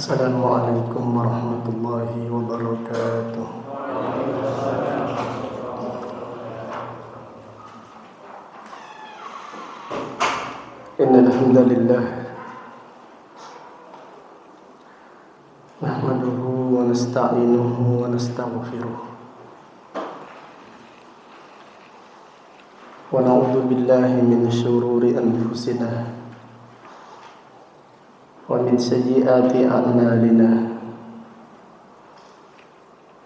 Assalamualaikum warahmatullahi wabarakatuh. Innal hamdalillah nahmaduhu wa nasta'inuhu wa nastaghfiruh wa na'udzu billahi min shururi anfusina wa min sayyiati a'malina.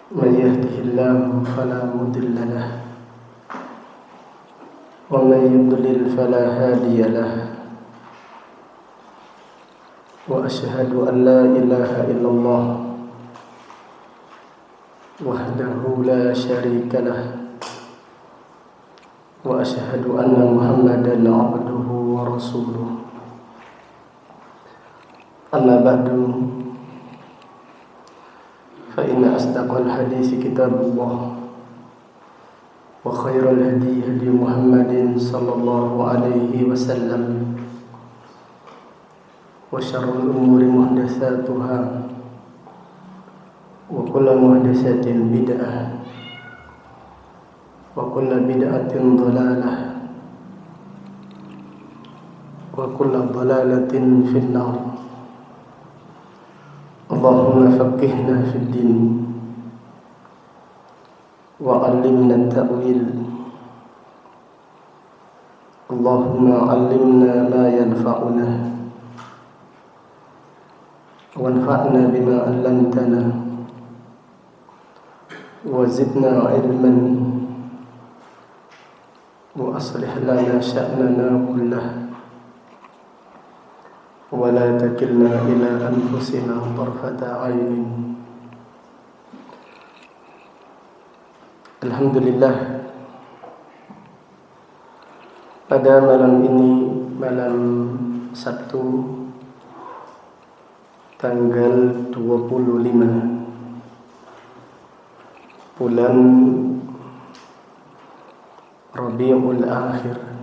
Man yahdihillahu fala mudilla lahu wa man yudlil fala hadiya lahu. Wa asyhadu an la ilaha illallah wahdahu la syarika lah wa asyhadu anna Muhammadan abduhu wa rasuluh. Amma ba'du, fa inna asdaqal hadits kitabullah wa khairal hadi hadi Muhammadin sallallahu alaihi wasallam wa syarrul umuri muhdatsatuha wa kullu muhdatsatin bid'ah wa kullu bid'atin dhalalah wa kullu dhalalatin finnar. Allahumma faqihna fid din wa 'allimna at-ta'wil. Allahumma 'allimna ma yanfa'una wanfa'na bima 'allamtana wa zidna 'ilman wa aslih lana sya'nana kullahu wa la takilna ila anfusina tarfata 'ainin. Alhamdulillah, pada malam ini, malam Sabtu tanggal 25 bulan Rabiul Akhir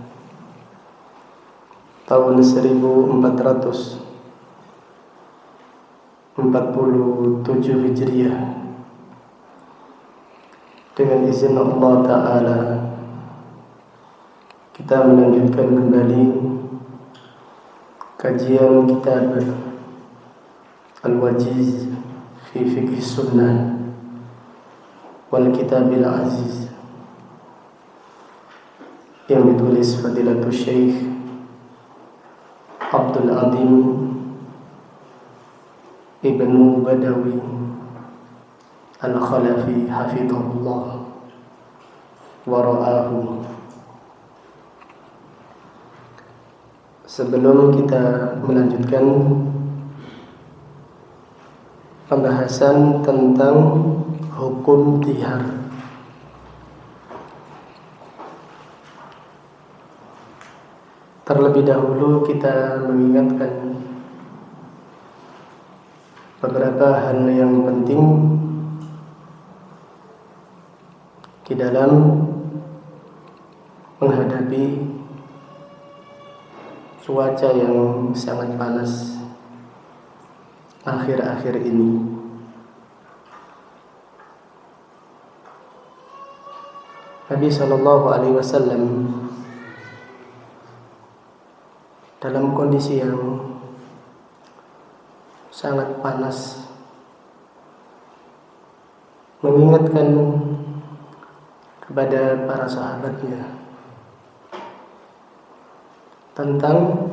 tahun 1447 Hijriah, dengan izin Allah Ta'ala kita melanjutkan kembali kajian kitab Al-Wajiz fi Fiqh Sunnah wal Kitabil Aziz yang ditulis Fadilatul Syekh Abdul Azim Ibnu Badawi Al-Khalafi hafizahullah wa ra'ahu. Sebelum kita melanjutkan pembahasan tentang hukum tihar, terlebih dahulu kita mengingatkan beberapa hal yang penting di dalam menghadapi cuaca yang sangat panas akhir-akhir ini. Nabi SAW dalam kondisi yang sangat panas mengingatkan kepada para sahabatnya tentang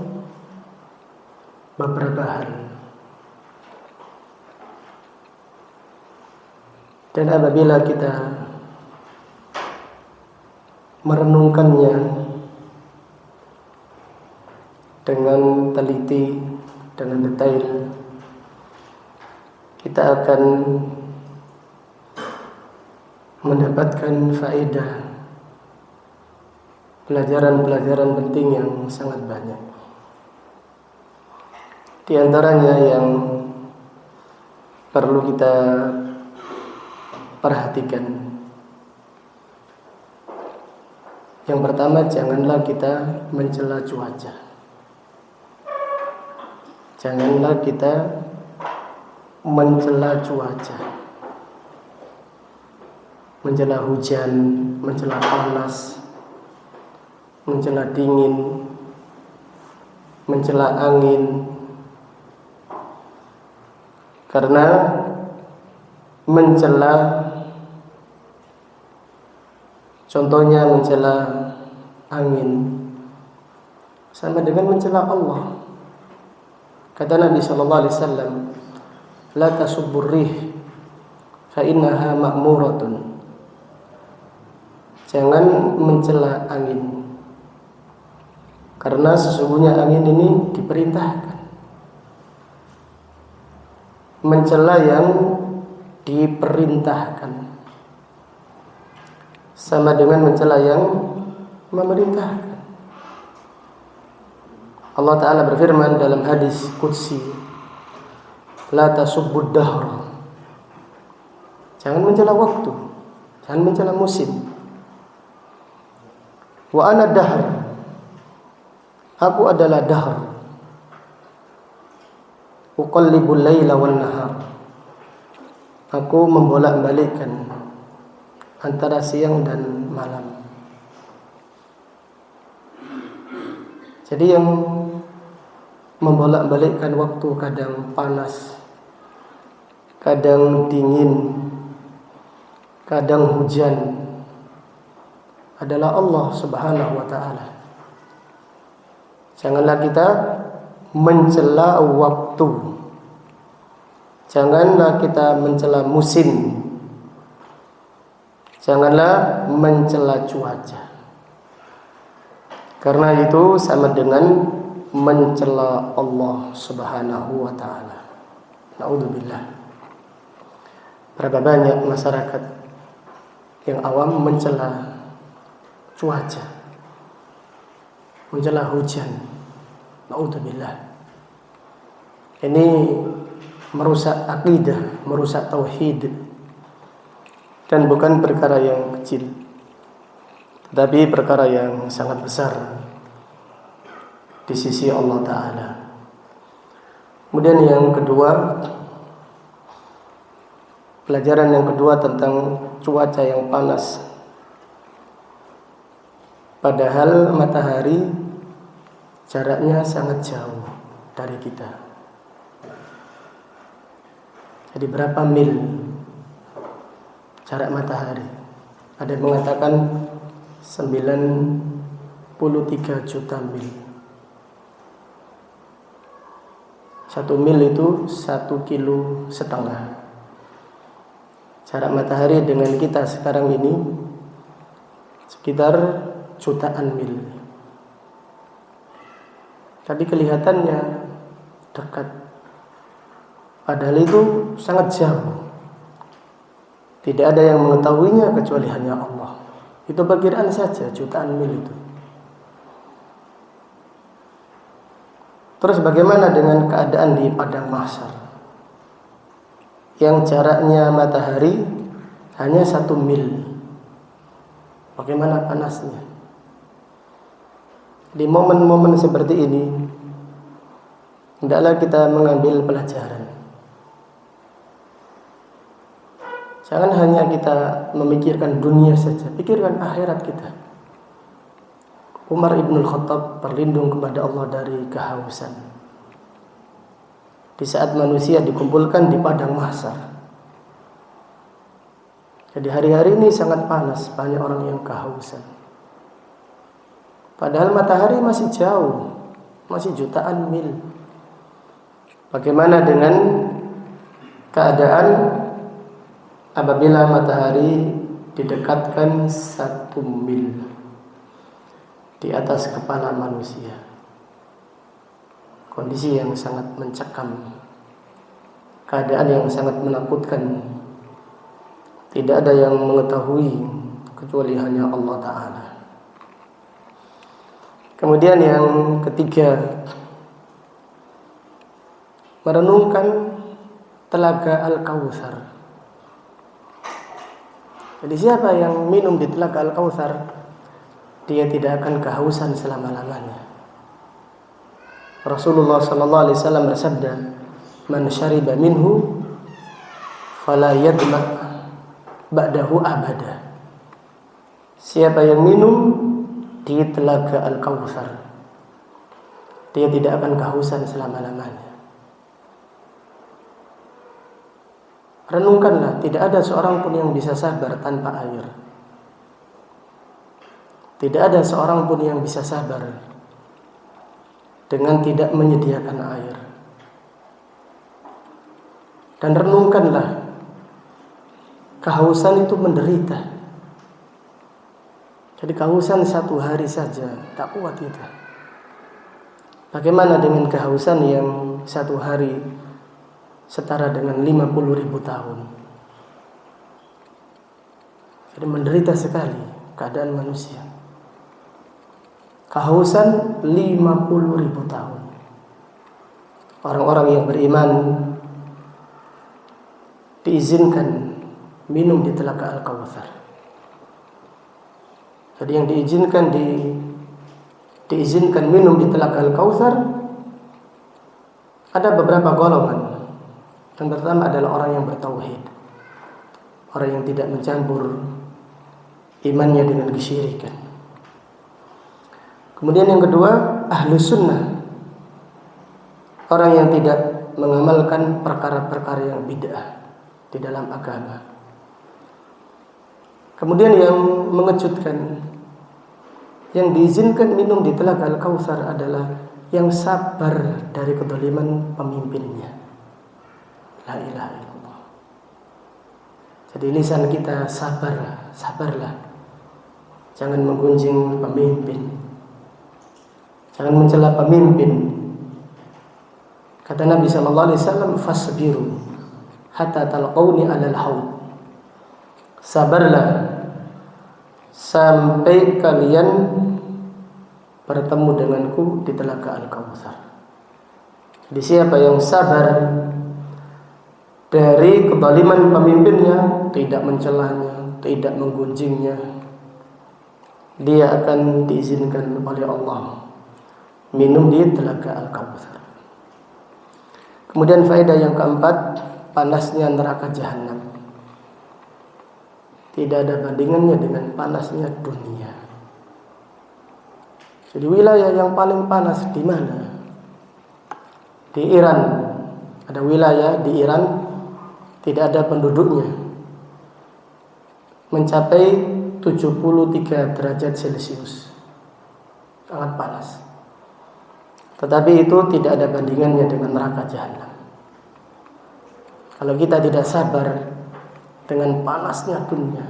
beberapa hal, dan apabila kita merenungkannya dengan teliti, dengan detail, kita akan mendapatkan faedah, pelajaran-pelajaran penting yang sangat banyak. Di antaranya yang perlu kita perhatikan, yang pertama, janganlah kita mencela cuaca. Janganlah kita mencela cuaca, mencela hujan, mencela panas, mencela dingin, mencela angin. Karena mencela, contohnya mencela angin, sama dengan mencela Allah. Kata Nabi SAW, la tasubbur rih fa innaha ma'muratun. Jangan mencela angin, karena sesungguhnya angin ini diperintahkan. Mencela yang diperintahkan sama dengan mencela yang memerintahkan. Allah Ta'ala berfirman dalam hadis qudsi, la tasubbud dahr. Jangan mencela waktu, jangan mencela musim. Wa ana dahr, aku adalah dahr. Uqallibul laila wan nahar, aku membolak-balikkan antara siang dan malam. Jadi yang membolak-balikkan waktu, kadang panas, kadang dingin, kadang hujan, adalah Allah Subhanahu wa ta'ala. Janganlah kita mencela waktu, janganlah kita mencela musim, janganlah mencela cuaca, karena itu sama dengan mencela Allah Subhanahu wa ta'ala. Na'udzubillah. Berapa banyak masyarakat yang awam mencela cuaca, mencela hujan. Na'udzubillah. Ini merusak akidah, merusak tauhid, dan bukan perkara yang kecil, tetapi perkara yang sangat besar di sisi Allah Ta'ala. Kemudian yang kedua, pelajaran yang kedua tentang cuaca yang panas. Padahal matahari jaraknya sangat jauh dari kita. Jadi berapa mil jarak matahari? Ada yang mengatakan 93 juta mil. 1 mil itu 1,5 kilo. Jarak matahari dengan kita sekarang ini sekitar jutaan mil. Tapi kelihatannya dekat, padahal itu sangat jauh. Tidak ada yang mengetahuinya kecuali hanya Allah. Itu perkiraan saja, jutaan mil itu. Terus bagaimana dengan keadaan di padang mahsyar, yang jaraknya matahari hanya 1 mil? Bagaimana panasnya? Di momen-momen seperti ini, hendaklah kita mengambil pelajaran. Jangan hanya kita memikirkan dunia saja, pikirkan akhirat kita. Umar ibn Khattab berlindung kepada Allah dari kehausan di saat manusia dikumpulkan di padang mahsyar. Jadi hari-hari ini sangat panas, banyak orang yang kehausan. Padahal matahari masih jauh, masih jutaan mil. Bagaimana dengan keadaan apabila matahari didekatkan 1 mil di atas kepala manusia? Kondisi yang sangat mencekam, keadaan yang sangat menakutkan. Tidak ada yang mengetahui kecuali hanya Allah Ta'ala. Kemudian yang ketiga, merenungkan telaga Al-Kautsar. Jadi siapa yang minum di telaga Al-Kautsar, dia tidak akan kehausan selama-lamanya. Rasulullah sallallahu alaihi wasallam bersabda, "Man syariba minhu fala yadma ba'dahu abada. Siapa yang minum di telaga Al-Kautsar, dia tidak akan kehausan selama-lamanya. Renungkanlah, tidak ada seorang pun yang bisa sabar tanpa air. Tidak ada seorang pun yang bisa sabar dengan tidak menyediakan air. Dan renungkanlah, kehausan itu menderita. Jadi kehausan satu hari saja tak kuat kita. Bagaimana dengan kehausan yang satu hari setara dengan 50.000 tahun? Jadi menderita sekali keadaan manusia. Kehausan 50.000 tahun. Orang-orang yang beriman diizinkan minum di telaga Al-Kautsar. Jadi yang diizinkan minum di telaga Al-Kautsar ada beberapa golongan. Yang pertama adalah orang yang bertauhid, orang yang tidak mencampur imannya dengan kesyirikan. Kemudian yang kedua, ahlus sunnah, orang yang tidak mengamalkan perkara-perkara yang bid'ah di dalam agama. Kemudian yang mengejutkan, yang diizinkan minum di telaga Al-Kautsar adalah yang sabar dari kezaliman pemimpinnya. La ilaha illallah. Jadi lisan kita sabarlah. Jangan menggunjing pemimpin. Jangan mencela pemimpin. Kata Nabi sallallahu alaihi wasallam, "Fasbiru hatta talqauni 'alal haud." Sabarlah sampai kalian bertemu denganku di telaga Al-Kautsar. Jadi siapa yang sabar dari kezaliman pemimpinnya, tidak mencelanya, tidak menggunjingnya, dia akan diizinkan oleh Allah minum di telaga Al-Kautsar. Kemudian faedah yang keempat, panasnya neraka jahanam. Tidak ada bandingannya dengan panasnya dunia. Jadi wilayah yang paling panas di mana? Di Iran. Ada wilayah di Iran tidak ada penduduknya, mencapai 73 derajat Celcius. Sangat panas. Tetapi itu tidak ada bandingannya dengan neraka jahanam. Kalau kita tidak sabar dengan panasnya dunia,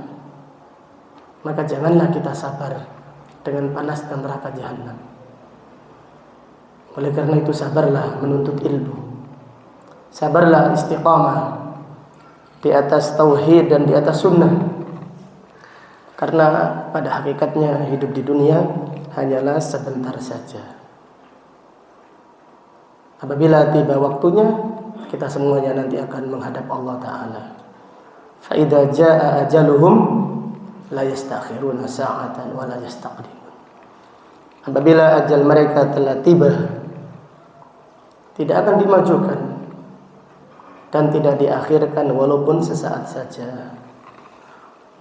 maka janganlah kita sabar dengan panasnya neraka jahanam. Oleh karena itu sabarlah menuntut ilmu. Sabarlah istiqamah di atas tauhid dan di atas sunnah. Karena pada hakikatnya hidup di dunia hanyalah sebentar saja. Apabila tiba waktunya, kita semuanya nanti akan menghadap Allah Ta'ala. فَإِذَا جَاءَ أَجَلُهُمْ لَا يَسْتَأْخِرُونَ سَاعَةً وَلَا يَسْتَقْدِمُونَ. Apabila ajal mereka telah tiba, tidak akan dimajukan dan tidak diakhirkan walaupun sesaat saja.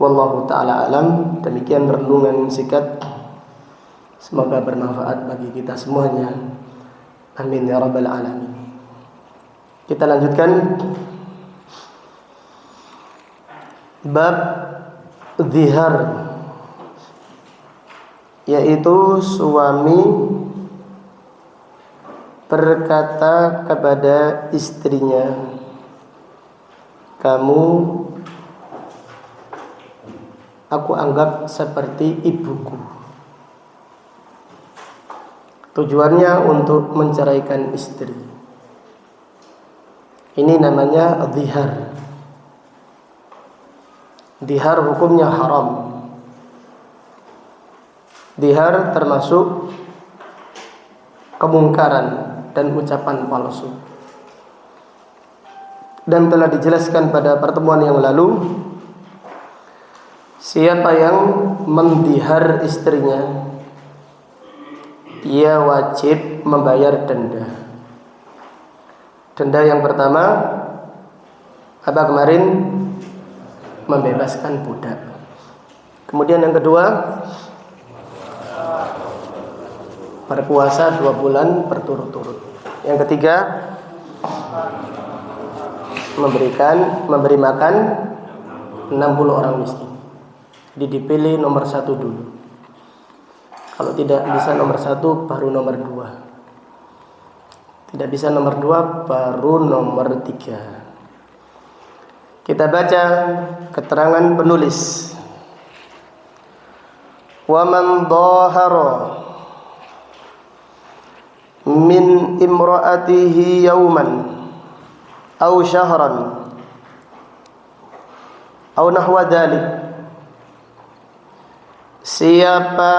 Wallahu ta'ala alam. Demikian renungan singkat, semoga bermanfaat bagi kita semuanya. Amin ya rabbal alamin. Kita lanjutkan bab zihar, yaitu suami berkata kepada istrinya, "Kamu aku anggap seperti ibuku." Tujuannya untuk menceraikan istri. Ini namanya zihar. Zihar hukumnya haram. Zihar termasuk kemungkaran dan ucapan palsu. Dan telah dijelaskan pada pertemuan yang lalu, siapa yang mendihar istrinya, ia wajib membayar denda. Denda yang pertama Apa kemarin? Membebaskan budak. Kemudian yang kedua, berpuasa 2 bulan berturut-turut. Yang ketiga, memberi makan 60 orang miskin. Jadi dipilih nomor 1 dulu. Kalau tidak bisa nomor 1, baru nomor 2. Tidak bisa nomor 2, baru nomor 3. Kita baca keterangan penulis. Wa man dhahara min imra'atihi yawman aw syahran aw nahwa dhalik. Siapa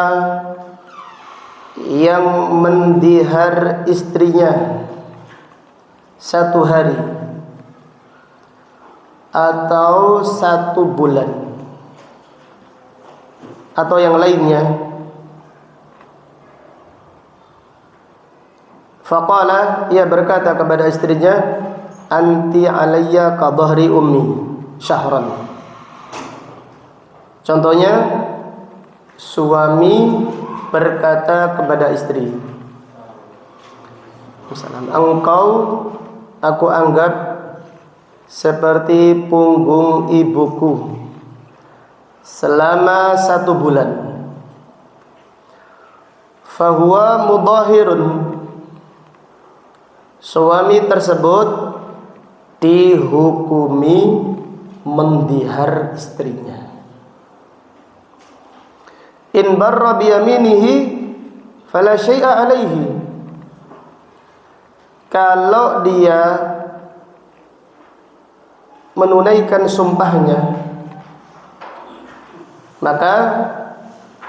yang mendihar istrinya 1 hari atau 1 bulan atau yang lainnya, faqala, ia berkata kepada istrinya, anti alayya ka dhahri ummi syahran. Contohnya, suami berkata kepada istri, misalnya, engkau aku anggap seperti punggung ibuku selama 1 bulan. Fahuwa mudahirun. Suami tersebut dihukumi mendihar istrinya. In barra biyaminihi fala syai'a alaihi. Kalau dia menunaikan sumpahnya, maka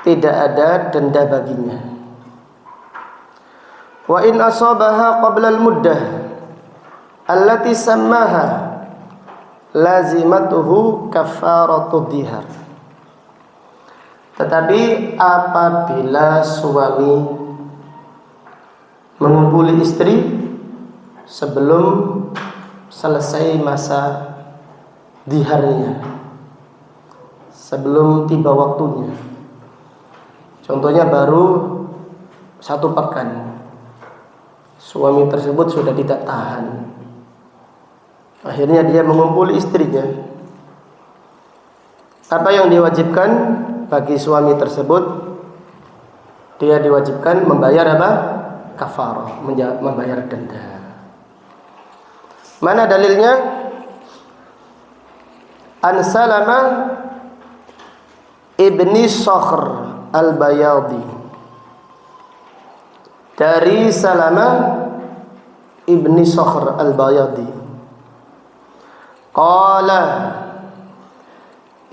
tidak ada denda baginya. Wa in asabaha qabla al-muddah allati sammaha lazimatuhu kafaratu dhihar. Tetapi apabila suami mengumpuli istri sebelum selesai masa diharnya, sebelum tiba waktunya, contohnya baru 1 pekan, suami tersebut sudah tidak tahan, akhirnya dia mengumpuli istrinya. Apa yang diwajibkan bagi suami tersebut? Dia diwajibkan membayar apa? Kafarah, membayar denda. Mana dalilnya? An Salamah ibni Sakhr al-Bayadi, dari Salamah ibni Sakhr al-Bayadi, qala,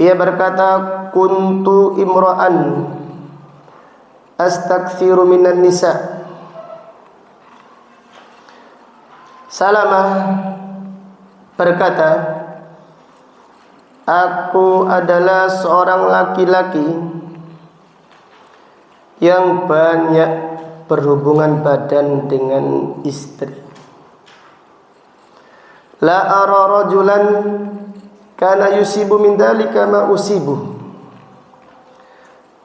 ia berkata, kuntu imra'an astakthiru minan nisa. Salamah berkata, aku adalah seorang laki-laki yang banyak berhubungan badan dengan istri. La ara rajulan kana yusibu min dzalika ma usibu.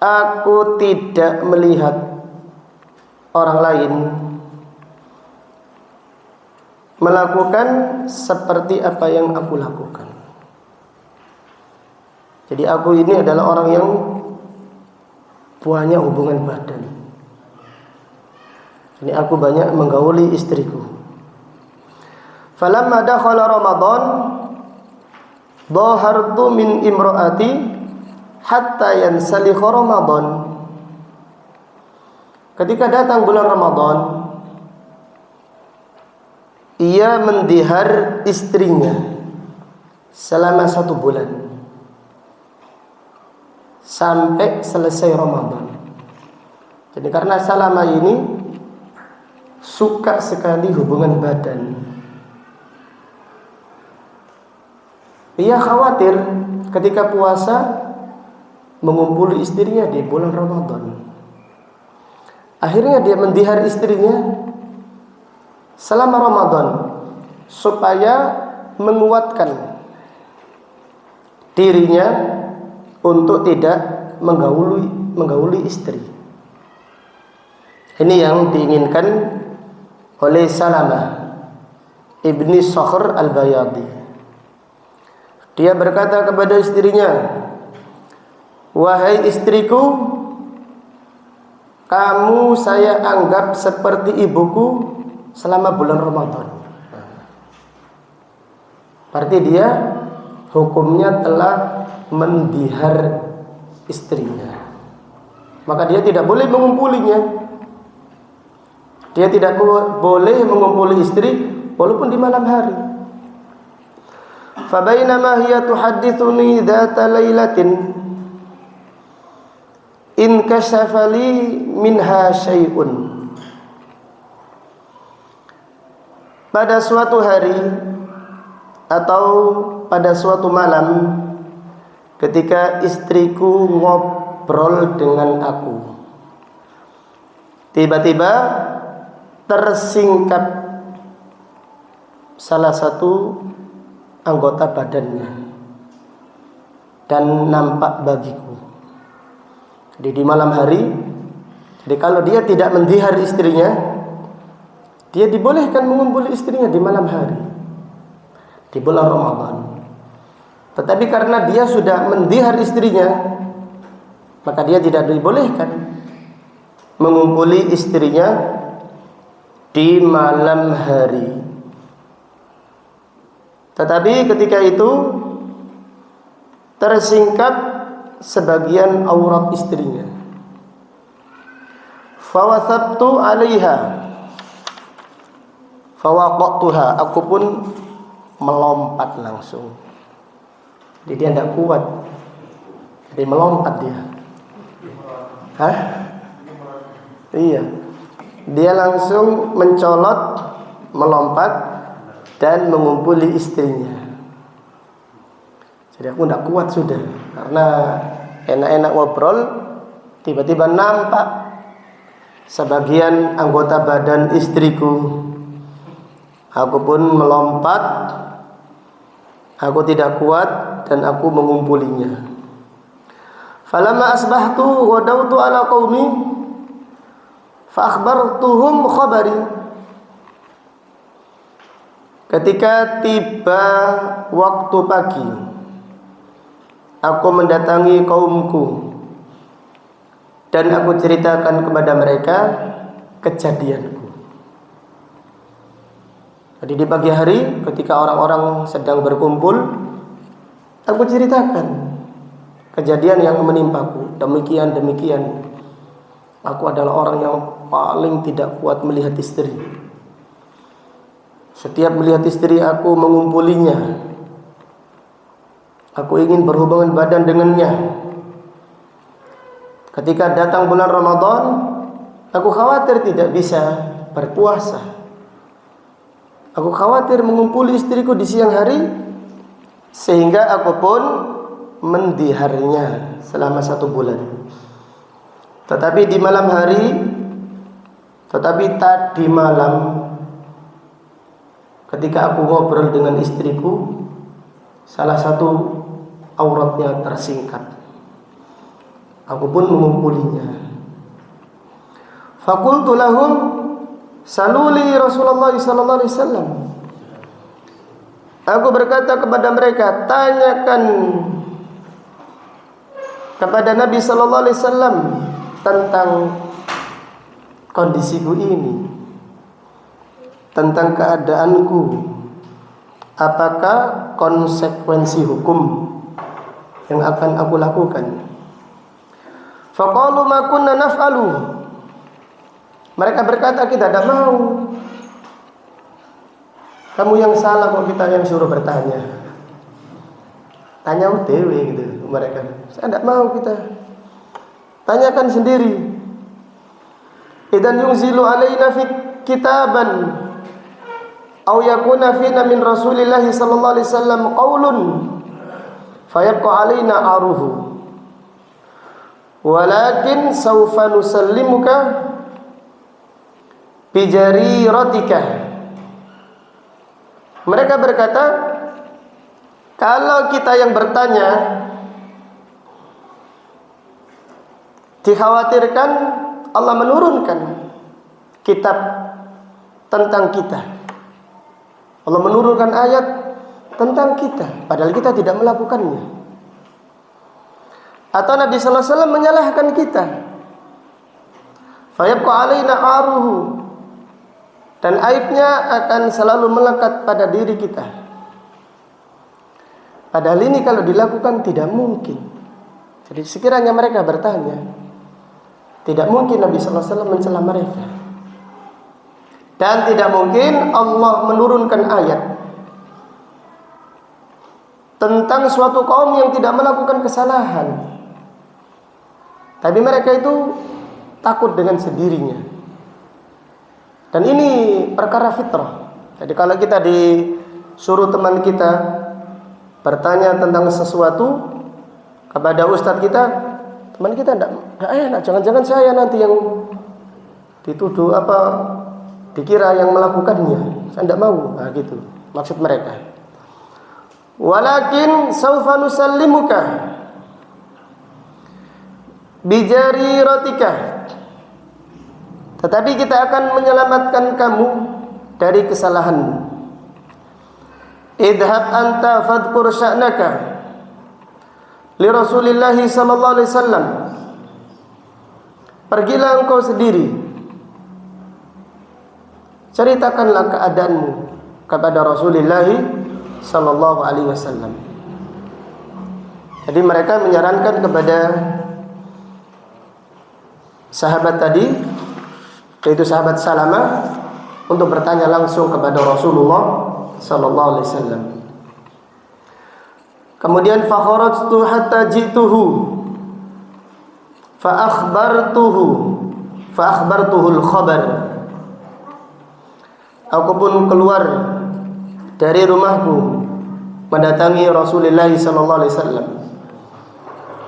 Aku tidak melihat orang lain melakukan seperti apa yang aku lakukan. Jadi aku ini adalah orang yang banyak hubungan badan. Jadi aku banyak menggauli istriku. Falamma dakhala Ramadan dhahartu min imraati hatta yansalikha Ramadan. Ketika datang bulan Ramadan, ia mendihar istrinya selama 1 bulan sampai selesai Ramadan. Jadi karena Salamah ini suka sekali hubungan badan, ia khawatir ketika puasa mengumpuli istrinya di bulan Ramadan. Akhirnya dia mendihar istrinya selama Ramadan supaya menguatkan dirinya untuk tidak menggauli istri. Ini yang diinginkan oleh Salamah ibni Sakhr al-Bayadi. Dia berkata kepada istrinya, "Wahai istriku, kamu saya anggap seperti ibuku selama bulan Ramadan." Berarti dia hukumnya telah mendihar istrinya. Maka dia tidak boleh mengumpulinya. Dia tidak boleh mengumpuli istri walaupun di malam hari. Fabainama hiya tuhaddithuni dzata lailatin in kashafa li minha syai'un. Pada suatu hari atau pada suatu malam ketika istriku ngobrol dengan aku, tiba-tiba tersingkap salah satu anggota badannya dan nampak bagiku. Jadi di malam hari, jadi kalau dia tidak mendihar istrinya, dia dibolehkan mengumpuli istrinya di malam hari di bulan Ramadan. Tetapi karena dia sudah mendihar istrinya, maka dia tidak dibolehkan mengumpuli istrinya di malam hari. Tetapi ketika itu tersingkap sebagian aurat istrinya. Fawathabtu 'alaiha fawaqatuha, aku pun melompat langsung. Jadi dia tidak kuat, jadi melompat dia. Hah? Iya. Dia langsung mencolot, melompat dan mengumpuli istrinya. Jadi aku tidak kuat sudah, karena enak-enak ngobrol, tiba-tiba nampak sebagian anggota badan istriku. Aku pun melompat, aku tidak kuat dan aku mengumpulinya. Falamma asbahtu ghadawtu ala qaumi fa akhbartuhum khabari. Ketika tiba waktu pagi, aku mendatangi kaumku dan aku ceritakan kepada mereka kejadianku. Jadi di pagi hari ketika orang-orang sedang berkumpul, aku ceritakan kejadian yang menimpaku. Demikian. Aku adalah orang yang paling tidak kuat melihat istri. Setiap melihat istri aku mengumpulinya. Aku ingin berhubungan badan dengannya. Ketika datang bulan Ramadan, aku khawatir tidak bisa berpuasa. Aku khawatir mengumpuli istriku di siang hari, sehingga aku pun mendiharnya selama 1 bulan. Tetapi tadi malam ketika aku ngobrol dengan istriku, salah satu auratnya tersingkap. Aku pun mengumpulinya. Faqultu lahum saluli Rasulullah sallallahu alaihi wasallam. Aku berkata kepada mereka, tanyakan kepada Nabi sallallahu alaihi wasallam tentang kondisiku ini, tentang keadaanku. Apakah konsekuensi hukum yang akan aku lakukan? Faqalu ma kunna naf'alu. Mereka berkata, kita tidak mau. Kamu yang salah kok kita yang suruh bertanya. Tanya UTW gitu mereka. Saya tidak mau kita. Tanyakan sendiri. Idan yunzilu alaina fi kitaban aw yakuna fina min Rasulillah sallallahu alaihi wasallam qaulun fayabqa alaina aruhu. Walakin sawfa nusallimuka bijariratika. Mereka berkata, Kalau kita yang bertanya, dikhawatirkan Allah menurunkan kitab tentang kita. Allah menurunkan ayat tentang kita, padahal kita tidak melakukannya. Atau Nabi sallallahu alaihi wasallam menyalahkan kita. Fayabqa alaina aruhu, dan aibnya akan selalu melekat pada diri kita. Padahal ini kalau dilakukan tidak mungkin. Jadi sekiranya mereka bertanya, tidak mungkin Nabi sallallahu alaihi wasallam mencela mereka. Dan tidak mungkin Allah menurunkan ayat tentang suatu kaum yang tidak melakukan kesalahan, tapi mereka itu takut dengan sendirinya. Dan ini perkara fitrah. Jadi kalau kita disuruh teman kita bertanya tentang sesuatu kepada ustadz kita, teman kita tidak enak, jangan-jangan saya nanti yang dituduh dikira yang melakukannya. Saya tidak mau. Nah, gitu maksud mereka. Walakin saufa nusallimuka bijariratika, tetapi kita akan menyelamatkan kamu dari kesalahanmu. Idhab anta fadhkur sya'naka li Rasulillah sallallahu alaihi wasallam. Pergilah engkau sendiri, ceritakanlah keadaanmu kepada Rasulullah sallallahu alaihi wasallam. Jadi mereka menyarankan kepada sahabat tadi, yaitu sahabat Salamah, untuk bertanya langsung kepada Rasulullah sallallahu alaihi wasallam. Kemudian fa kharajtu hatta ji'tuhu fa akhbartuhu al-khabar. Aku pun keluar dari rumahku mendatangi Rasulullah sallallahu alaihi wasallam.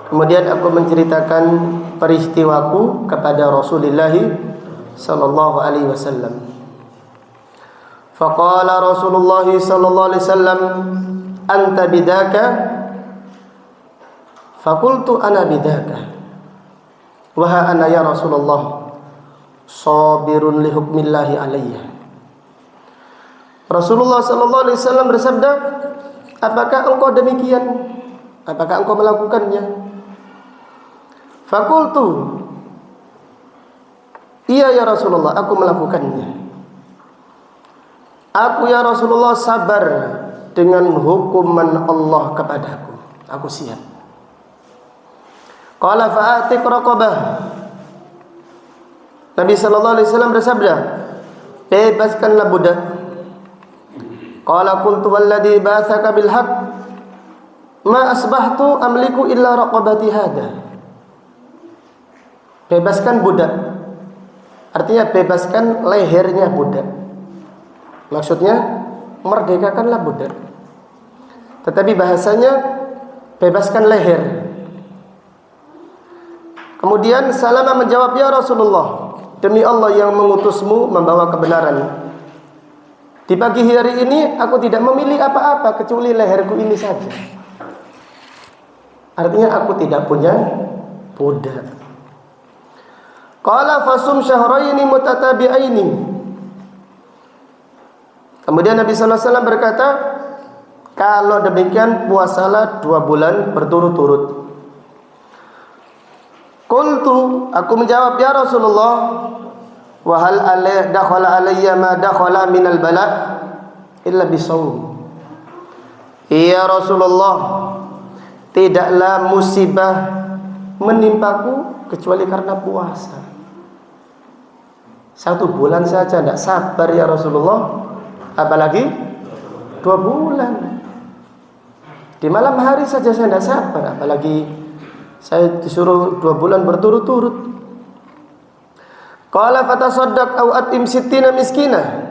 Kemudian aku menceritakan peristiwaku kepada Rasulullah sallallahu alaihi wasallam. Faqala Rasulullah sallallahu alaihi wasallam, anta bidaka? Faqultu ana bidaka. Wa ha ana ya Rasulullah sabirun li hukmillahi alayya. Rasulullah sallallahu alaihi wasallam bersabda, apakah engkau demikian? Apakah engkau melakukannya? Faqultu, iya ya Rasulullah, aku melakukannya. Aku ya Rasulullah sabar dengan hukuman Allah kepadaku. Aku siap. Qala fa'atiq raqabah. Nabi sallallahu alaihi wasallam bersabda, bebaskanlah budak. Qala qultu walladhi ba'atsaka bil haqq ma asbahtu amliku illa raqabati hada. Bebaskan budak, artinya bebaskan lehernya budak. Maksudnya merdekakanlah budak. Tetapi bahasanya bebaskan leher. Kemudian Salamah menjawab, ya Rasulullah, demi Allah yang mengutusmu membawa kebenaran, di pagi hari ini aku tidak memilih apa-apa kecuali leherku ini saja. Artinya aku tidak punya budak. Qala fasum syahraini mutatabi'aini. Kemudian Nabi sallallahu alaihi wasallam berkata, kalau demikian puasalah 2 bulan berturut-turut. Qultu, aku menjawab, ya Rasulullah, wa hal dakhala alayya ma dakhala minal bala illa bisawm. Ya Rasulullah, tidaklah musibah menimpaku kecuali karena puasa. 1 bulan saja tidak sabar ya Rasulullah, apalagi 2 bulan. Di malam hari saja saya tidak sabar, apalagi saya disuruh 2 bulan berturut-turut. Qala fatasaddaq aw atim sittina miskina.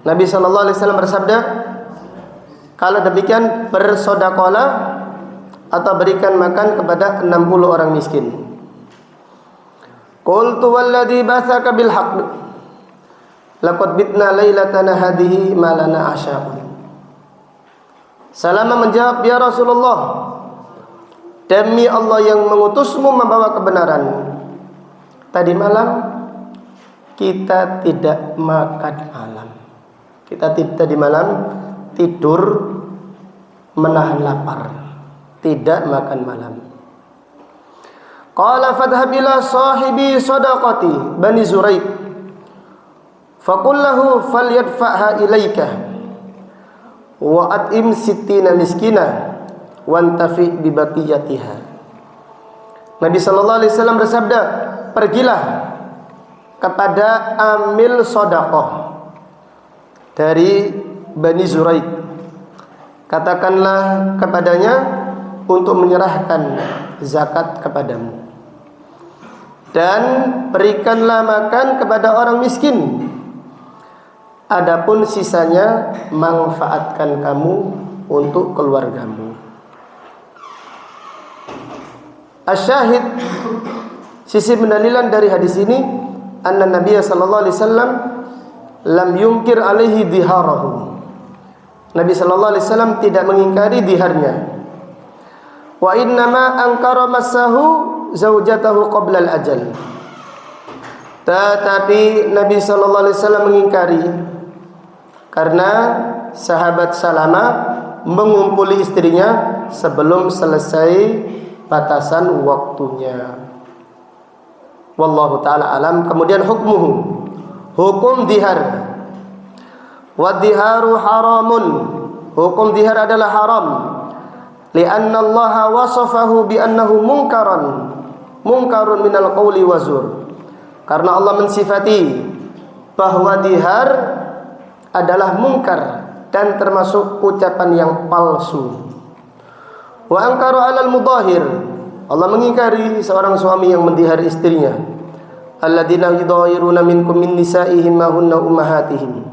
Nabi sallallahu alaihi wasallam bersabda, kalau demikian bersedekahlah atau berikan makan kepada 60 orang miskin. Qultu walladhi ba'atsaka bil haqq laqad bitna lailatana hadhihi ma lana asya'un. Salamah menjawab, "Ya Rasulullah, demi Allah yang mengutusmu membawa kebenaran, tadi malam kita tidak makan malam. Kita tadi malam tidur menahan lapar, tidak makan malam." Qala fadhhab ila sahibi sadaqati Bani Zuraik faqul lahu falyadfa'ha ilaika wa at'im sittina miskina wantafi bi baqiyatiha. Nabi sallallahu alaihi wasallam bersabda, "Pergilah kepada amil sedekah dari Bani Zuraik. Katakanlah kepadanya untuk menyerahkan zakat kepadamu. Dan berikanlah makan kepada orang miskin. Adapun sisanya manfaatkan kamu untuk keluargamu." Asyahid, sisi pendalilan dari hadis ini, anna Nabi sallallahu alaihi wasallam lam yungkir alaihi diharahu. Nabi sallallahu alaihi wasallam tidak mengingkari diharnya. Wa innama ankara masahu zaujatahu qabla al-ajal. Tetapi Nabi sallallahu alaihi wasallam mengingkari karena sahabat Salamah mengumpuli istrinya sebelum selesai batasan waktunya. Wallahu taala alam. Kemudian hukum dihar. Wa diharu haramun. Hukum dihar adalah haram. Li'anna Allah wasafahu bi annahu munkarun minal qawli wa zur. Karena Allah mensifati bahwa dihar adalah mungkar dan termasuk ucapan yang palsu. Wa ankaru 'alal mudahir. Allah mengingkari seorang suami yang mendihar istrinya. Alladzina yudahiruna minkum min nisa'ihim ma hunna ummahatihim.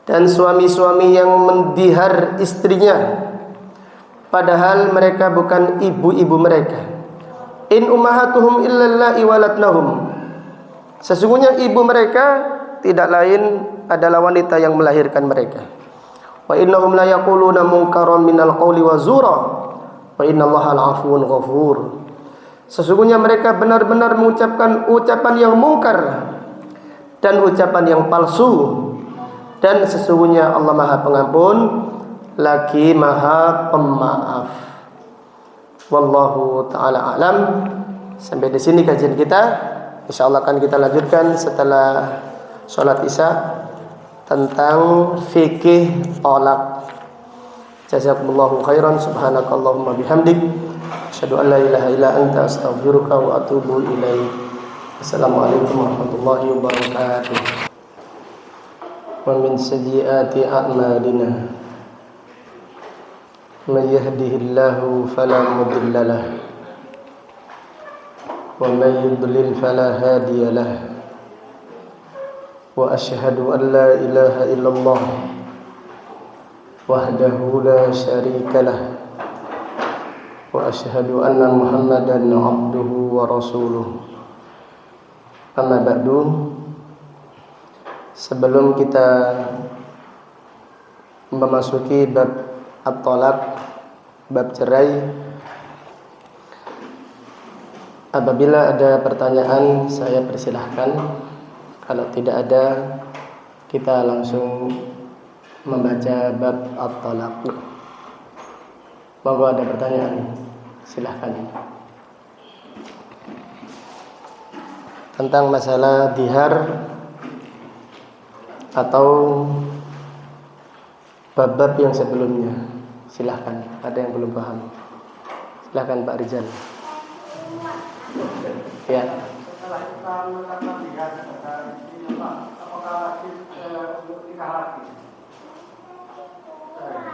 Dan suami-suami yang mendihar istrinya padahal mereka bukan ibu-ibu mereka. In ummahatuhum illa allati waladnahum. Sesungguhnya ibu mereka tidak lain adalah wanita yang melahirkan mereka. Wa innahum la yaquluna munkaran minal qawli wa zura. Wa innallaha al-'afuwun ghafur. Sesungguhnya mereka benar-benar mengucapkan ucapan yang mungkar dan ucapan yang palsu, dan sesungguhnya Allah Maha Pengampun lagi Maha Pemaaf. Wallahu taala alam. Sampai di sini kajian kita. Insyaallah akan kita lanjutkan setelah sholat Isya tentang fikih talak. Jazakumullahu khairan. Subhanakallahumma bihamdik asyhadu an la ilaha illa anta astaghfiruka wa atubu ilaik. Assalamualaikum warahmatullahi wabarakatuh. Wa min sayyiati a'malina may yahdihillahu fala mudilla lahu wa may yudlil fala hadiya lahu. Wa asyhadu an la ilaha illallah wahdahu la syarika lah wa asyhadu anna Muhammadan abduhu wa rasuluh. Amma ba'du. Sebelum kita memasuki bab at-talaq, bab cerai, apabila ada pertanyaan saya persilahkan. Kalau tidak ada, kita langsung membaca bab at-talaq. Monggo ada pertanyaan, silahkan. Tentang masalah dihar atau bab-bab yang sebelumnya, silahkan. Ada yang belum paham, silahkan Pak Rizal. Ya.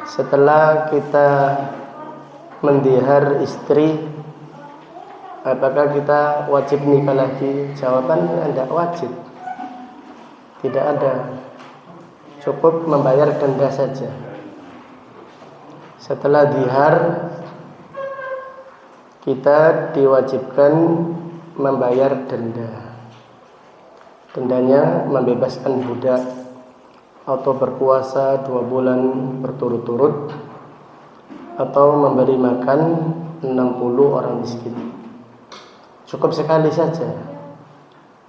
Setelah kita mendihar istri, apakah kita wajib nikah lagi? Jawabannya tidak wajib. Tidak ada. Cukup membayar denda saja. Setelah dihar, kita diwajibkan membayar denda. Dendanya membebaskan budak atau berpuasa 2 bulan berturut-turut atau memberi makan 60 orang miskin. Cukup sekali saja.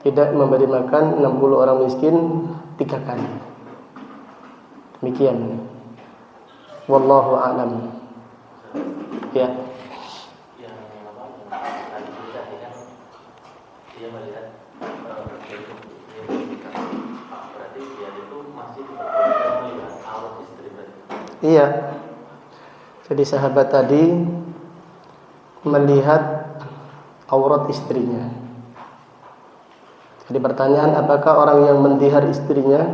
Tidak memberi makan 60 orang miskin 3 kali. Demikian. Wallahu a'lam. Ya. Dia melihat berarti dia itu masih melihat aurat istri. Iya. Jadi sahabat tadi melihat aurat istrinya. Jadi pertanyaan, apakah orang yang mendihar istrinya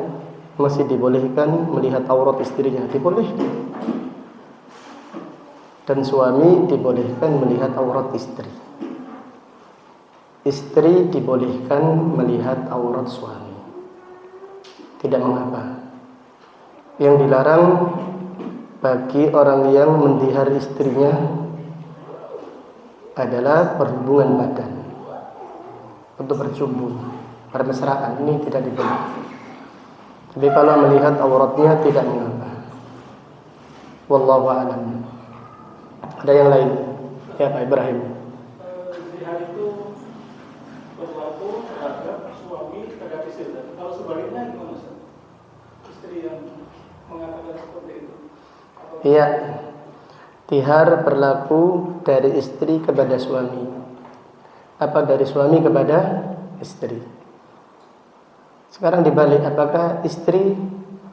masih dibolehkan melihat aurat istrinya? Dibolehkan. Dan suami dibolehkan melihat aurat istri. Istri dibolehkan melihat aurat suami. Tidak mengapa. Yang dilarang bagi orang yang mendihar istrinya adalah perhubungan badan untuk bercumbu, permesraan, ini tidak diboleh. Tapi kalau melihat auratnya tidak mengapa. Wallahu a'lam. Ada yang lain? Ya Pak Ibrahim. Zihar itu berlaku terhadap suami terhadap istri. Kalau sebaliknya gimana? Istri yang mengatakan seperti itu. Iya. Tihar berlaku dari istri kepada suami. Apa dari suami kepada istri? Sekarang dibalik, apakah istri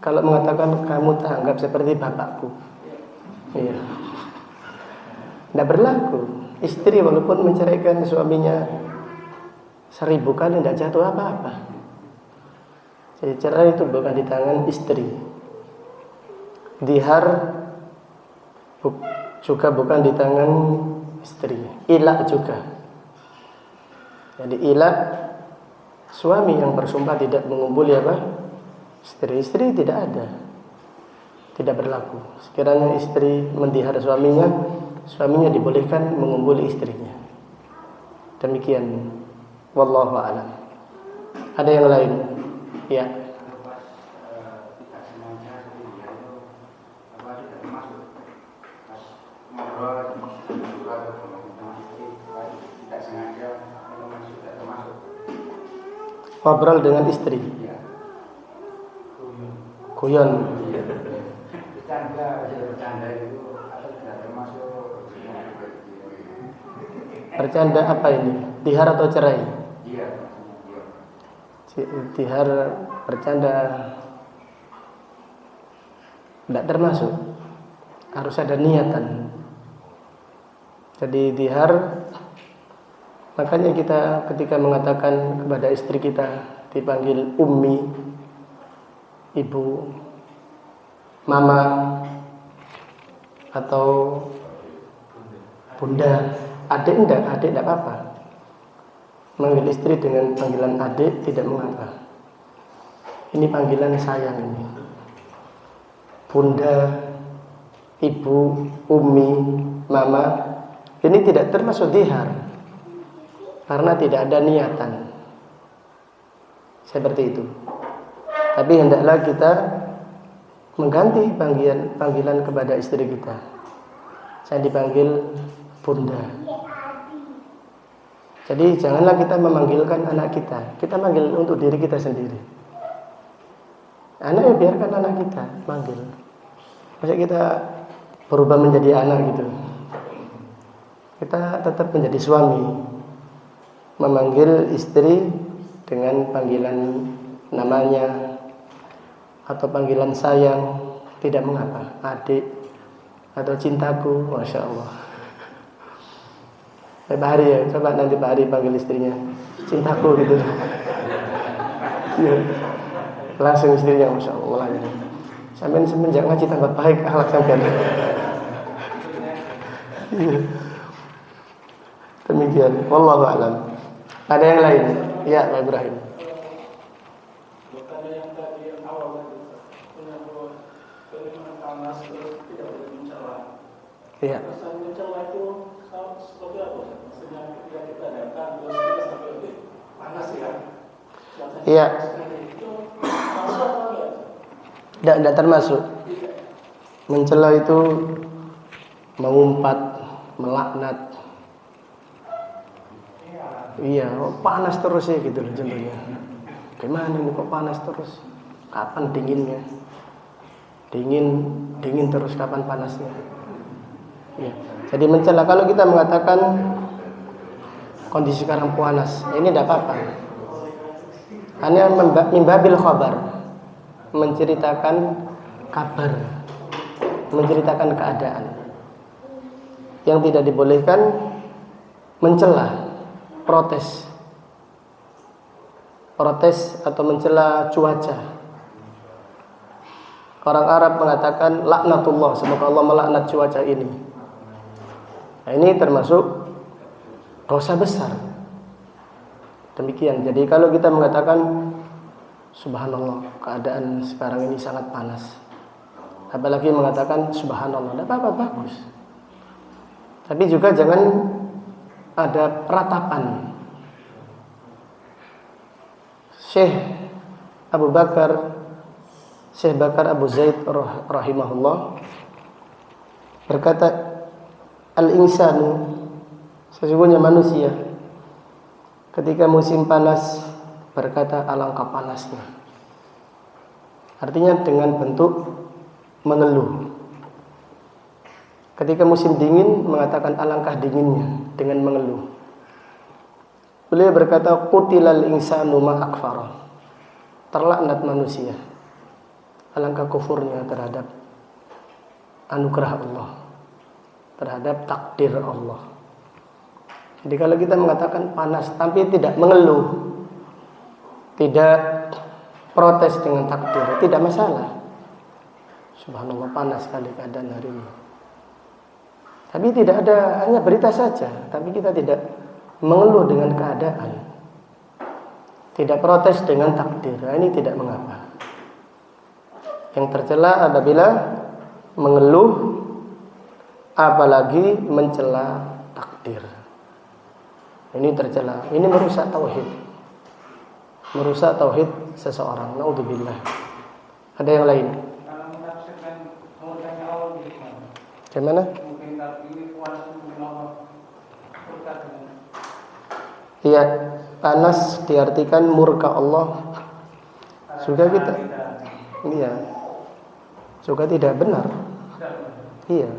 kalau mengatakan kamu tak anggap seperti bapakku? Iya. Tidak berlaku. Istri walaupun menceraikan suaminya 1000 kali tidak jatuh apa-apa. Jadi cerai itu bukan di tangan istri. Dihar juga bukan di tangan istri. Ilak juga. Jadi ilak, suami yang bersumpah tidak mengumpuli apa? Istri tidak ada. Tidak berlaku. Sekiranya istri mendihar suaminya, suaminya dibolehkan mengumpuli istrinya. Demikian. Wallahu a'lam. Ada yang lain? Ya. Ngobrol dengan istri. Guyon. Bercanda apa ini? Dihar atau cerai? Dihar bercanda tidak termasuk. Harus ada niatan. Jadi dihar, makanya kita ketika mengatakan kepada istri kita dipanggil ummi, ibu, mama, atau bunda, adik tidak apa-apa. Manggil istri dengan panggilan adik tidak mengapa. Ini panggilan sayang ini. Bunda, ibu, ummi, mama, ini tidak termasuk dihar karena tidak ada niatan seperti itu. Tapi hendaklah kita mengganti panggilan kepada istri kita. Saya dipanggil bunda. Jadi janganlah kita memanggilkan anak kita. Kita manggil untuk diri kita sendiri. Anak ya biarkan anak kita manggil. Masa kita berubah menjadi anak gitu. Kita tetap menjadi suami, memanggil istri dengan panggilan namanya atau panggilan sayang, tidak mengapa. Adik atau cintaku, masya Allah. Pak Hari ya, coba nanti Pak Hari panggil istrinya cintaku gitu. Ya. Langsung istrinya, masya Allah. Sampai semenjak ngaji tambah baik akhlak sampean. Demikian, wallahu a'lam. Ada yang lain? Ya, Pak Ibrahim. Bukan yang tadi yang awal tadi, bagaimana panas terus tidak boleh mencela. Iya. Pesan mencela itu seperti apa? Maksudnya ketika kita datang terus kita sampai lebih panas ya. Iya. Itu masuk atau enggak? Tidak termasuk. Mencela itu mengumpat, melaknat. Iya, panas terus ya gitu loh contohnya. Gimana ini kok panas terus? Kapan dinginnya? Dingin terus, kapan panasnya? Ya. Jadi mencela. Kalau kita mengatakan kondisi sekarang panas, ini tidak apa-apa. Hanya mimbabil khabar, menceritakan kabar, menceritakan keadaan. Yang tidak dibolehkan mencela, protes atau mencela cuaca. Orang Arab mengatakan laknatullah, semoga Allah melaknat cuaca ini. Nah, ini termasuk dosa besar. Demikian. Jadi kalau kita mengatakan subhanallah, keadaan sekarang ini sangat panas, apalagi mengatakan subhanallah, tidak apa-apa, bagus. Tapi juga jangan ada peratapan. Syekh Bakar Abu Zaid rahimahullah berkata, al-insanu, sesungguhnya manusia ketika musim panas berkata alangkah panasnya. Artinya dengan bentuk mengeluh. Ketika musim dingin mengatakan alangkah dinginnya dengan mengeluh. Beliau berkata qutilal insanu ma akfara. Terlaknat manusia. Alangkah kufurnya terhadap anugerah Allah, terhadap takdir Allah. Jadi kalau kita mengatakan panas tapi tidak mengeluh, tidak protes dengan takdir, tidak masalah. Subhanallah, panas sekali keadaan hari ini. Tapi tidak ada, hanya berita saja, tapi kita tidak mengeluh dengan keadaan, tidak protes dengan takdir. Nah, ini tidak mengapa. Yang tercela apabila mengeluh, apalagi mencela takdir. Ini tercela. Ini merusak tauhid. Merusak tauhid seseorang. Naudzubillah. Ada yang lain? Kalau menafsirkan murkanya Allah gimana? Gimana? Mungkin kalau ini puasa mungkin Allah murka dengan. Iya, panas diartikan murka Allah. Juga kita. Iya. Juga tidak benar. Iya.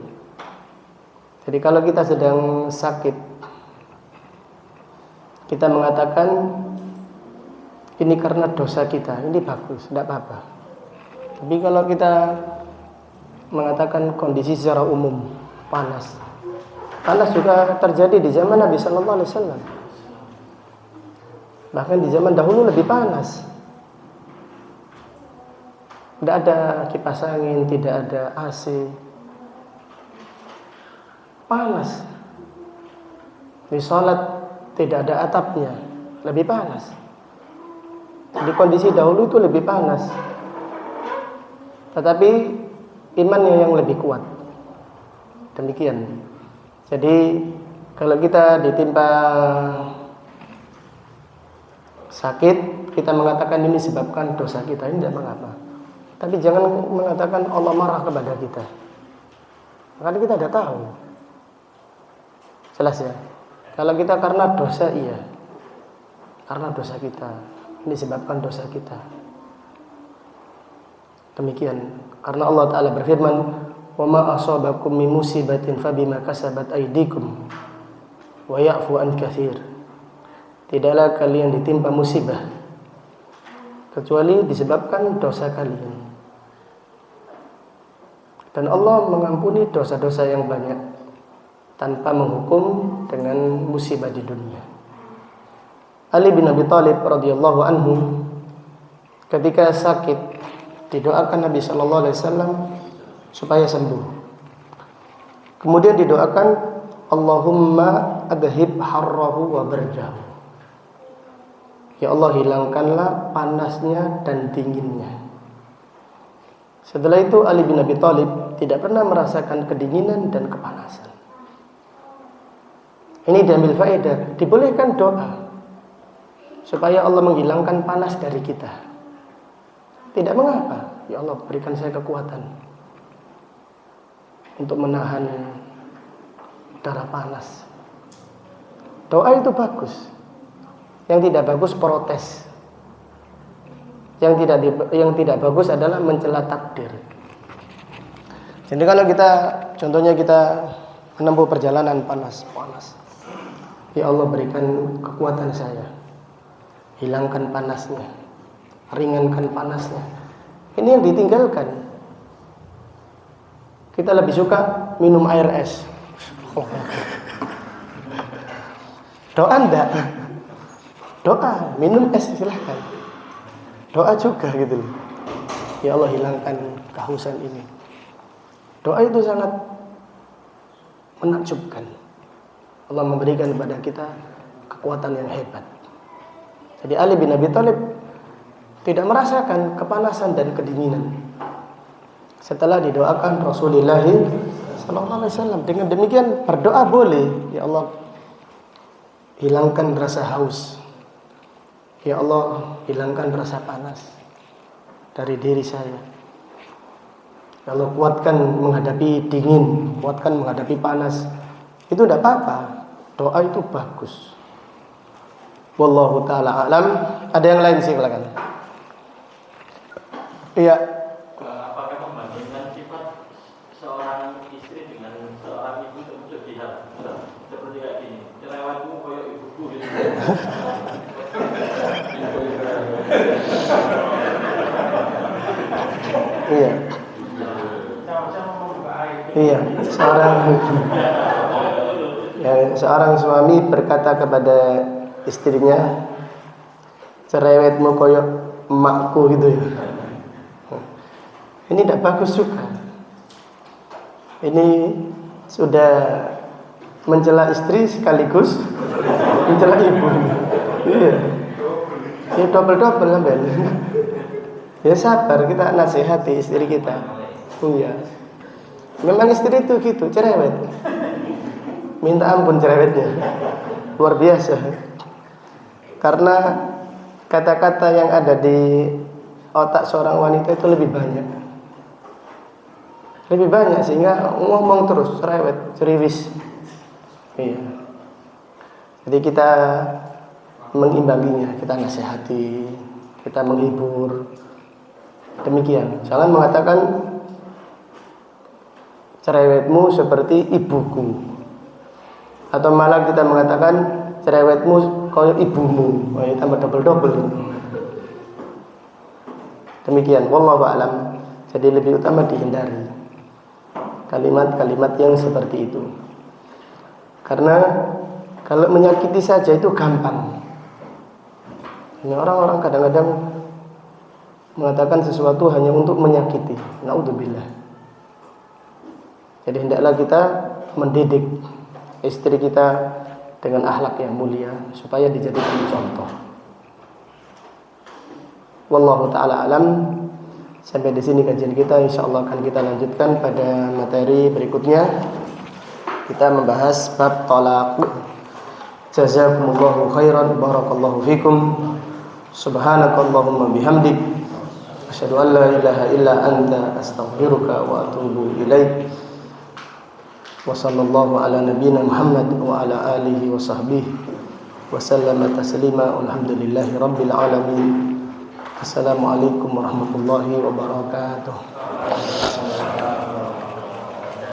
Jadi kalau kita sedang sakit, kita mengatakan ini karena dosa kita, ini bagus, tidak apa-apa. Tapi kalau kita mengatakan kondisi secara umum panas juga terjadi di zaman Nabi Sallallahu Alaihi Wasallam. Bahkan di zaman dahulu lebih panas. Tidak ada kipas angin, tidak ada AC. Panas. Di sholat tidak ada atapnya, lebih panas. Di kondisi dahulu itu lebih panas. Tetapi imannya yang lebih kuat. Demikian. Jadi kalau kita ditimpa sakit, kita mengatakan ini sebabkan dosa kita, ini tidak mengapa. Tapi jangan mengatakan Allah marah kepada kita. Karena kita tidak tahu. Jelas ya. Kalau kita karena dosa, iya. Karena dosa kita. Ini disebabkan dosa kita. Demikian. Karena Allah Ta'ala berfirman, wa ma asabakum min musibatin fabima kasabat aydikum wa ya'fu an katsir. Tidaklah kalian ditimpa musibah kecuali disebabkan dosa kalian. Dan Allah mengampuni dosa-dosa yang banyak tanpa menghukum dengan musibah di dunia. Ali bin Abi Thalib radhiyallahu anhu ketika sakit didoakan Nabi sallallahu alaihi wasallam supaya sembuh. Kemudian didoakan Allahumma adhib harrahu wa bardahu. Ya Allah, hilangkanlah panasnya dan dinginnya. Setelah itu Ali bin Abi Thalib tidak pernah merasakan kedinginan dan kepanasan. Ini diambil faedah, dibolehkan doa supaya Allah menghilangkan panas dari kita. Tidak mengapa. Ya Allah, berikan saya kekuatan untuk menahan darah panas. Doa itu bagus. Yang tidak bagus protes. Yang tidak bagus adalah mencela takdir. Jadi kalau contohnya kita menempuh perjalanan panas. Ya Allah, berikan kekuatan saya. Hilangkan panasnya. Ringankan panasnya. Ini yang ditinggalkan. Kita lebih suka minum air es. Doa enggak? Doa, minum es silahkan. Doa juga gitu loh. Ya Allah, hilangkan kehausan ini. Doa itu sangat menakjubkan. Allah memberikan kepada kita kekuatan yang hebat. Jadi Ali bin Abi Thalib tidak merasakan kepanasan dan kedinginan setelah didoakan Rasulullah sallallahu alaihi wasallam. Dengan demikian berdoa boleh. Ya Allah, hilangkan rasa haus. Ya Allah, hilangkan rasa panas dari diri saya. Ya Allah, kuatkan menghadapi dingin, kuatkan menghadapi panas. Itu tidak apa-apa. Doa itu bagus. Wallahu ta'ala a'lam. Ada yang lain silakan. Iya. Apakah membandingkan sifat seorang istri dengan seorang ibu lebih seperti kayak gini? Cerewetmu koyok ibuku gitu. Iya. Iya, seorang suami berkata kepada istrinya, cerewetmu koyok emakku gitu ya. Ini tidak bagus juga. Ini sudah mencela istri sekaligus mencela ibu. Iya. Ya double lamben. Ya sabar, kita nasihati istri kita. Iya. Memang istri itu gitu, cerewet. Minta ampun cerewetnya. Luar biasa. Karena kata-kata yang ada di otak seorang wanita itu lebih banyak. Lebih banyak sehingga ngomong terus, cerewet, ceriwis. Iya. Jadi kita mengimbanginya, kita nasihati, kita menghibur. Demikian. Jangan mengatakan cerewetmu seperti ibuku, atau malah kita mengatakan cerewetmu kayak ibumu. Wah, ini tambah double. Demikian. Wallahu a'lam. Jadi lebih utama dihindari kalimat-kalimat yang seperti itu. Karena kalau menyakiti saja itu gampang. Ini orang-orang kadang-kadang mengatakan sesuatu hanya untuk menyakiti. Naudzubillah. Jadi hendaklah kita mendidik istri kita dengan akhlak yang mulia supaya dijadikan contoh. Wallahu taala alam. Sampai di sini kajian kita, insyaallah akan kita lanjutkan pada materi berikutnya. Kita membahas bab talaq. Jazakumullahu khairan, barakallahu fikum. Subhanakallahumma bihamdik, asyhadu an la ilaha illa anta, astaghfiruka wa atubu ilaik. Wa sallallahu ala nabiyyina Muhammad wa ala alihi wa sahbihi wa sallama taslima. Alhamdulillahi rabbil alamin. Assalamualaikum warahmatullahi wabarakatuh.